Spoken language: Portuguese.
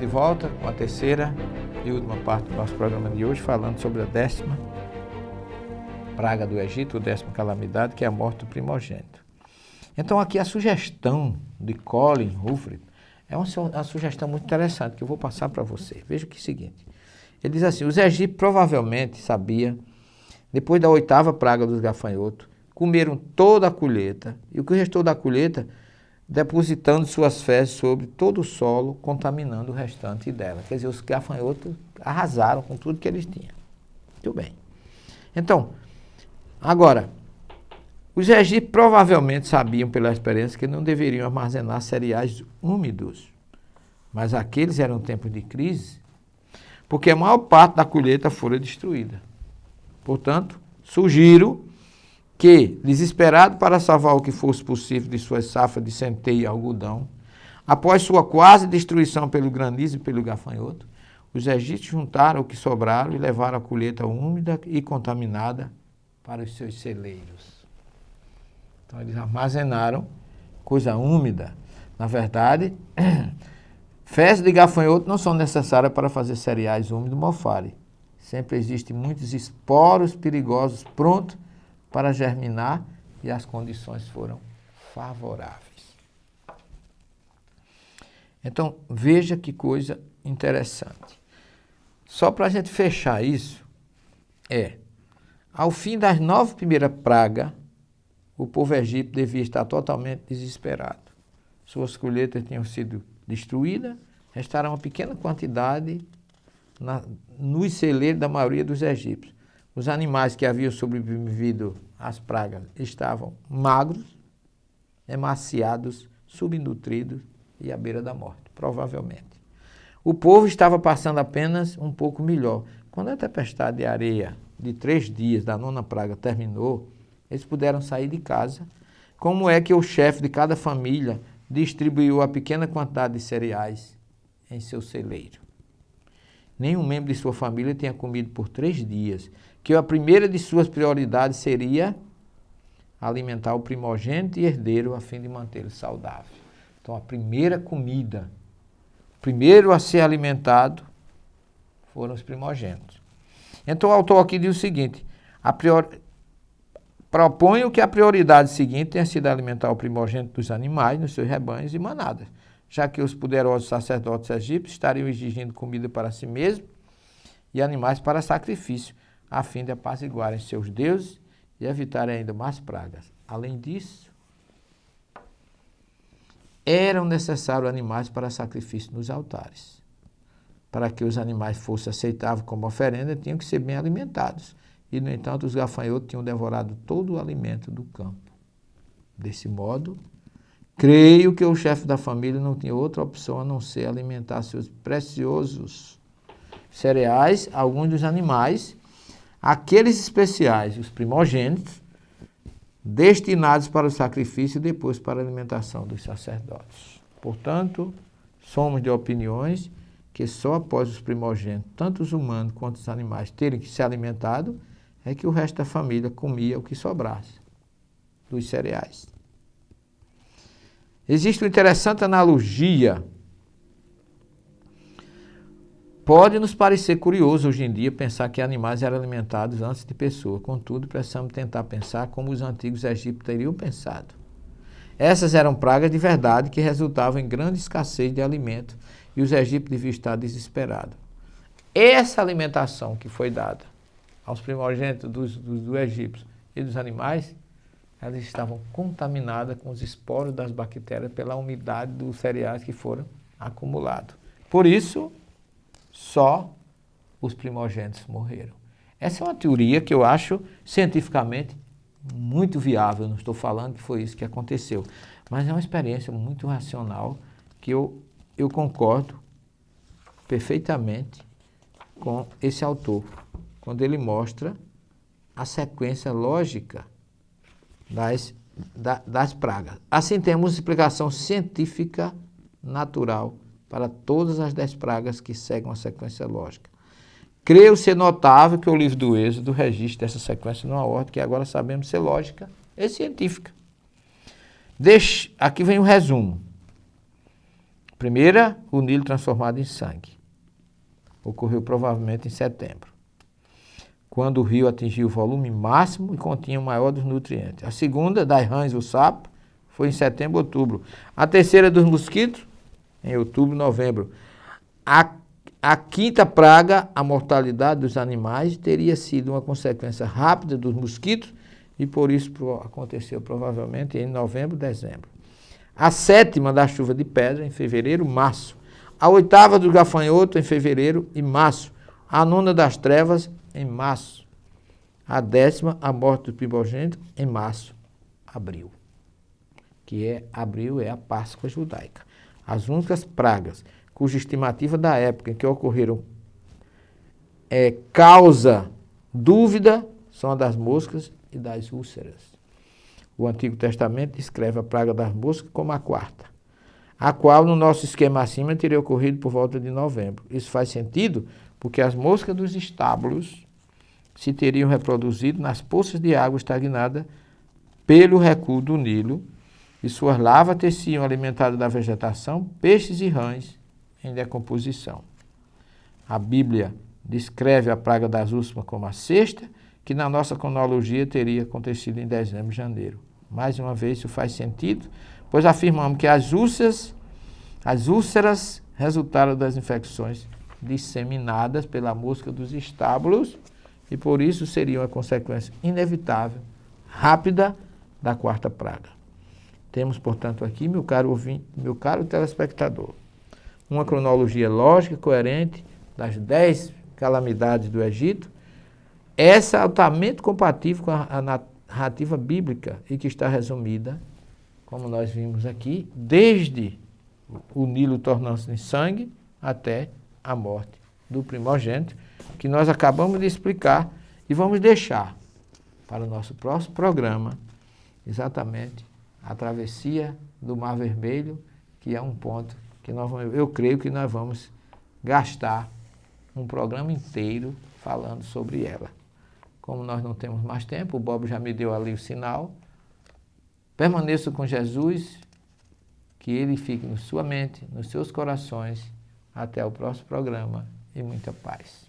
de volta com a terceira e última parte do nosso programa de hoje, falando sobre a 10ª praga do Egito, a 10ª calamidade, que é a morte do primogênito. Então aqui a sugestão de Colin Humphrey é uma sugestão muito interessante que eu vou passar para você. Veja o que é o seguinte. Ele diz assim: os egípcios provavelmente sabiam, depois da 8ª praga dos gafanhotos, comeram toda a colheita, e o que restou da colheita, depositando suas fezes sobre todo o solo, contaminando o restante dela. Quer dizer, os gafanhotos arrasaram com tudo que eles tinham. Muito bem. Então, agora, os egípcios provavelmente sabiam pela experiência que não deveriam armazenar cereais úmidos, mas aqueles eram tempos de crise, porque a maior parte da colheita fora destruída. Portanto, sugiro que, desesperado para salvar o que fosse possível de suas safras de centeio e algodão, após sua quase destruição pelo granizo e pelo gafanhoto, os egípcios juntaram o que sobraram e levaram a colheita úmida e contaminada para os seus celeiros. Então eles armazenaram coisa úmida. Na verdade, fezes de gafanhoto não são necessárias para fazer cereais úmidos mofarem. Sempre existem muitos esporos perigosos prontos para germinar e as condições foram favoráveis. Então, veja que coisa interessante. Só para a gente fechar isso, ao fim das 9 primeiras pragas, o povo egípcio devia estar totalmente desesperado. Suas colheitas tinham sido destruídas, restara uma pequena quantidade nos celeiros da maioria dos egípcios. Os animais que haviam sobrevivido às pragas estavam magros, emaciados, subnutridos e à beira da morte, provavelmente. O povo estava passando apenas um pouco melhor. Quando a tempestade de areia de 3 dias da 9ª praga terminou, eles puderam sair de casa. Como é que o chefe de cada família distribuiu a pequena quantidade de cereais em seu celeiro? Nenhum membro de sua família tinha comido por 3 dias, que a primeira de suas prioridades seria alimentar o primogênito e herdeiro a fim de mantê-lo saudável. Então a primeira comida, primeiro a ser alimentado, foram os primogênitos. Então o autor aqui diz o seguinte: proponho que a prioridade seguinte tenha sido alimentar o primogênito dos animais nos seus rebanhos e manadas, já que os poderosos sacerdotes egípcios estariam exigindo comida para si mesmos e animais para sacrifício, a fim de apaziguarem seus deuses e evitarem ainda mais pragas. Além disso, eram necessários animais para sacrifício nos altares. Para que os animais fossem aceitáveis como oferenda, tinham que ser bem alimentados. E, no entanto, os gafanhotos tinham devorado todo o alimento do campo. Desse modo, creio que o chefe da família não tinha outra opção a não ser alimentar seus preciosos cereais, alguns dos animais, aqueles especiais, os primogênitos, destinados para o sacrifício e depois para a alimentação dos sacerdotes. Portanto, somos de opiniões que só após os primogênitos, tanto os humanos quanto os animais, terem que ser alimentados, é que o resto da família comia o que sobrasse dos cereais. Existe uma interessante analogia. Pode nos parecer curioso hoje em dia pensar que animais eram alimentados antes de pessoas. Contudo, precisamos tentar pensar como os antigos egípcios teriam pensado. Essas eram pragas de verdade que resultavam em grande escassez de alimento e os egípcios deviam estar desesperados. Essa alimentação que foi dada aos primogênitos dos egípcios e dos animais, elas estavam contaminadas com os esporos das bactérias pela umidade dos cereais que foram acumulados. Por isso, só os primogênitos morreram. Essa é uma teoria que eu acho cientificamente muito viável. Não estou falando que foi isso que aconteceu, mas é uma experiência muito racional que eu concordo perfeitamente com esse autor, quando ele mostra a sequência lógica das pragas. Assim, temos explicação científica natural para todas as 10 pragas que seguem uma sequência lógica. Creio ser notável que o livro do Êxodo registra essa sequência numa ordem que agora sabemos ser lógica e científica. Aqui vem o resumo. Primeira, o Nilo transformado em sangue. Ocorreu provavelmente em setembro, quando o rio atingiu o volume máximo e continha o maior dos nutrientes. A segunda, das rãs do sapo, foi em setembro, outubro. A terceira, dos mosquitos, em outubro, novembro. A quinta praga, a mortalidade dos animais, teria sido uma consequência rápida dos mosquitos e por isso aconteceu provavelmente em novembro, dezembro. A sétima, da chuva de pedra, em fevereiro, março. A oitava, do gafanhoto, em fevereiro e março. A nona, das trevas, em março. A décima, a morte do primogênito, em março, abril. Abril é a Páscoa judaica. As únicas pragas cuja estimativa da época em que ocorreram causa dúvida são a das moscas e das úlceras. O Antigo Testamento descreve a praga das moscas como a quarta, a qual no nosso esquema acima teria ocorrido por volta de novembro. Isso faz sentido porque as moscas dos estábulos se teriam reproduzido nas poças de água estagnada pelo recuo do Nilo e suas larvas teciam alimentado da vegetação peixes e rãs em decomposição. A Bíblia descreve a praga das úlceras como a sexta, que na nossa cronologia teria acontecido em dezembro e janeiro. Mais uma vez, isso faz sentido, pois afirmamos que as úlceras resultaram das infecções disseminadas pela mosca dos estábulos e por isso seria uma consequência inevitável, rápida, da quarta praga. Temos, portanto, aqui, meu caro ouvinte, meu caro telespectador, uma cronologia lógica, coerente, das 10 calamidades do Egito, essa altamente compatível com a narrativa bíblica e que está resumida, como nós vimos aqui, desde o Nilo tornando-se em sangue até a morte do primogênito, que nós acabamos de explicar e vamos deixar para o nosso próximo programa, exatamente a travessia do Mar Vermelho, que é um ponto que eu creio que nós vamos gastar um programa inteiro falando sobre ela. Como nós não temos mais tempo, o Bob já me deu ali o sinal. Permaneça com Jesus, que ele fique na sua mente, nos seus corações. Até o próximo programa e muita paz.